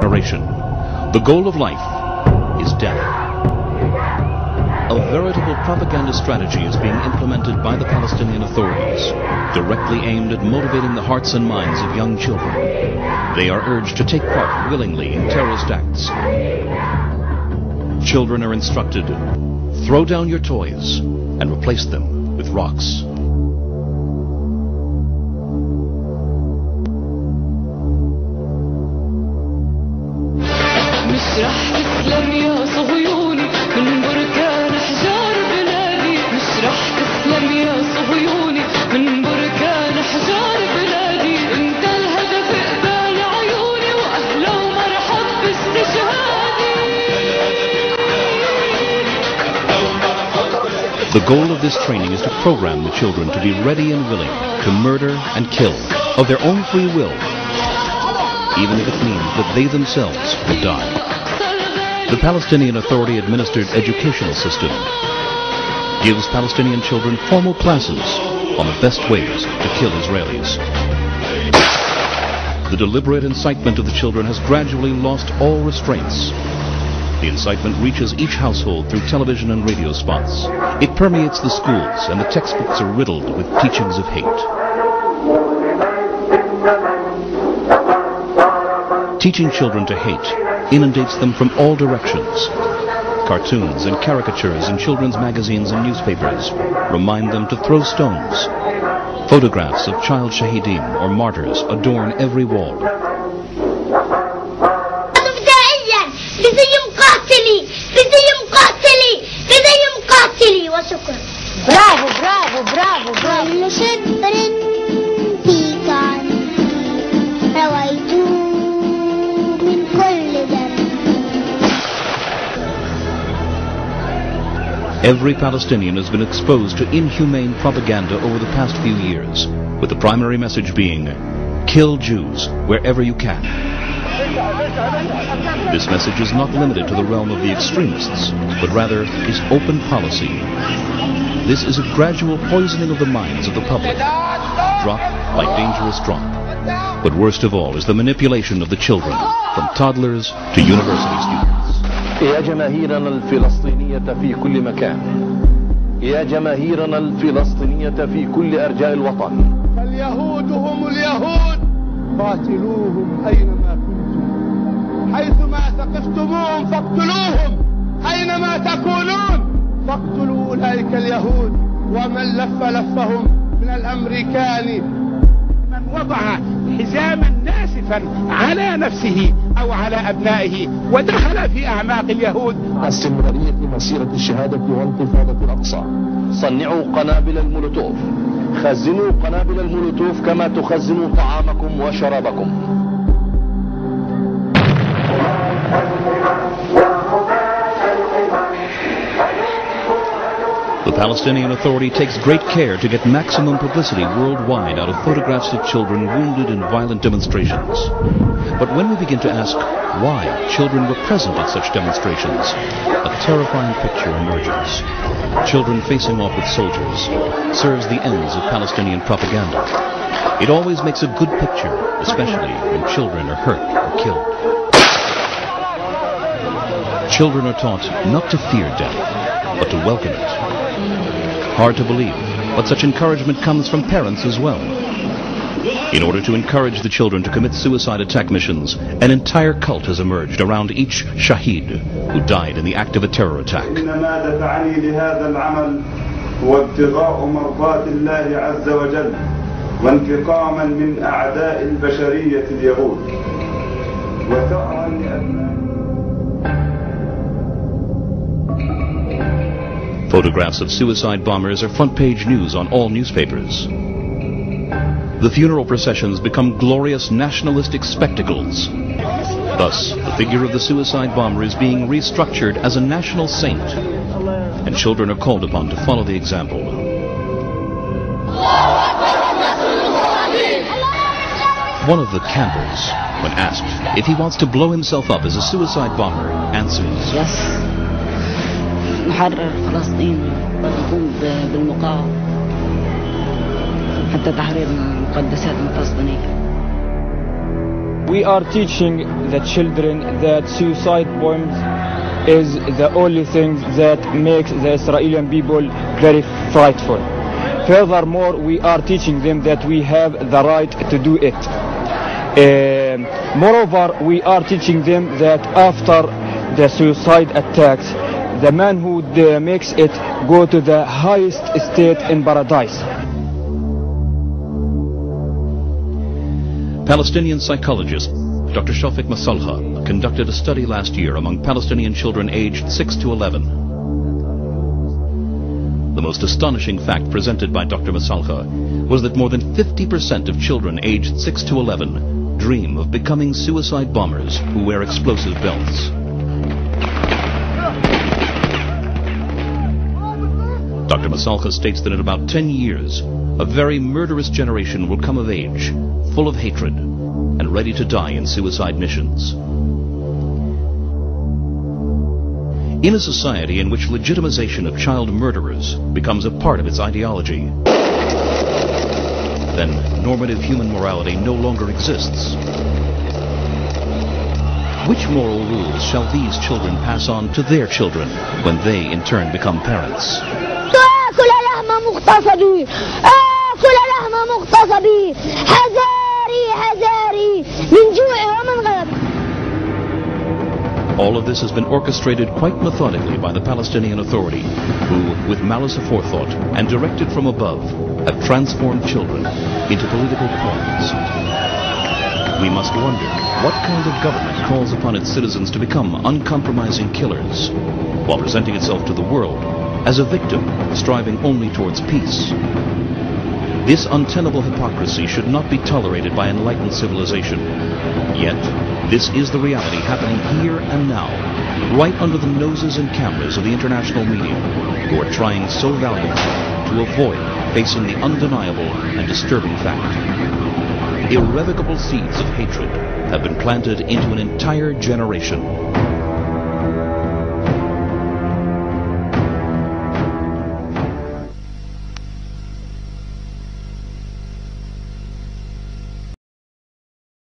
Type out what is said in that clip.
declaration. The goal of life is death. A veritable propaganda strategy is being implemented by the Palestinian authorities, directly aimed at motivating the hearts and minds of young children. They are urged to take part willingly in terrorist acts. Children are instructed, throw down your toys and replace them with rocks. مش رح تسلم يا صهيوني من بركان أحجار بلادي مش رح تسلم يا صهيوني من بركان أحجار بلادي انت الهدف قبال عيوني وأهلا ومرحب باستشهادي. The goal of this training is to program the children to be ready and willing to murder and kill of their own free will, even if it means that they themselves will die. The Palestinian Authority-administered educational system gives Palestinian children formal classes on the best ways to kill Israelis. The deliberate incitement of the children has gradually lost all restraints. The incitement reaches each household through television and radio spots. It permeates the schools, and the textbooks are riddled with teachings of hate. Teaching children to hate inundates them from all directions. Cartoons and caricatures in children's magazines and newspapers remind them to throw stones. Photographs of child shahidim or martyrs adorn every wall. Bravo, bravo, bravo, bravo. Every Palestinian has been exposed to inhumane propaganda over the past few years, with the primary message being, kill Jews wherever you can. This message is not limited to the realm of the extremists, but rather is open policy. This is a gradual poisoning of the minds of the public, drop by dangerous drop. But worst of all is the manipulation of the children, from toddlers to university students. يا جماهيرنا الفلسطينية في كل مكان، يا جماهيرنا الفلسطينية في كل أرجاء الوطن، فاليهود هم اليهود قاتلوهم أينما كنتم، حيثما ثقفتموهم فاقتلوهم، أينما تكونون فاقتلوا أولئك اليهود، ومن لف لفهم من الأمريكان من وضع حزاما ناسفا على نفسه أو على أبنائه ودخل في أعماق اليهود. استمرارية مسيرة الشهادة وانتفاضة الأقصى. صنعوا قنابل المولوتوف، خزنوا قنابل المولوتوف كما تخزنوا طعامكم وشرابكم. The Palestinian Authority takes great care to get maximum publicity worldwide out of photographs of children wounded in violent demonstrations. But when we begin to ask why children were present at such demonstrations, a terrifying picture emerges. Children facing off with soldiers serves the ends of Palestinian propaganda. It always makes a good picture, especially when children are hurt or killed. Children are taught not to fear death, but to welcome it. Hard to believe, but such encouragement comes from parents as well. In order to encourage the children to commit suicide attack missions, an entire cult has emerged around each shaheed who died in the act of a terror attack. Photographs of suicide bombers are front-page news on all newspapers. The funeral processions become glorious nationalistic spectacles. Thus, the figure of the suicide bomber is being restructured as a national saint, and children are called upon to follow the example. One of the campers, when asked if he wants to blow himself up as a suicide bomber, answers, Yes. نحرر فلسطين ونقوم بالمقاومة حتى تحرير المقدسات الفلسطينية. we are teaching the children that suicide bombs is the only thing that makes the Israeli people very frightful. Furthermore, we are teaching them that we have the right to do it. Moreover, we are teaching them that after the suicide attacks, the man who makes it go to the highest state in paradise. Palestinian psychologist Dr. Shafik Masalha conducted a study last year among Palestinian children aged 6 to 11. The most astonishing fact presented by Dr. Masalha was that more than 50% of children aged 6 to 11 dream of becoming suicide bombers who wear explosive belts. Dr. Masalha states that in about 10 years, a very murderous generation will come of age, full of hatred, and ready to die in suicide missions. In a society in which legitimization of child murderers becomes a part of its ideology, then normative human morality no longer exists. Which moral rules shall these children pass on to their children when they in turn become parents? All of this has been orchestrated quite methodically by the Palestinian Authority, who, with malice aforethought and directed from above, have transformed children into political pawns. We must wonder what kind of government calls upon its citizens to become uncompromising killers, while presenting itself to the world as a victim striving only towards peace. This untenable hypocrisy should not be tolerated by enlightened civilization. Yet, this is the reality happening here and now, right under the noses and cameras of the international media, who are trying so valiantly to avoid facing the undeniable and disturbing fact. Irrevocable seeds of hatred have been planted into an entire generation.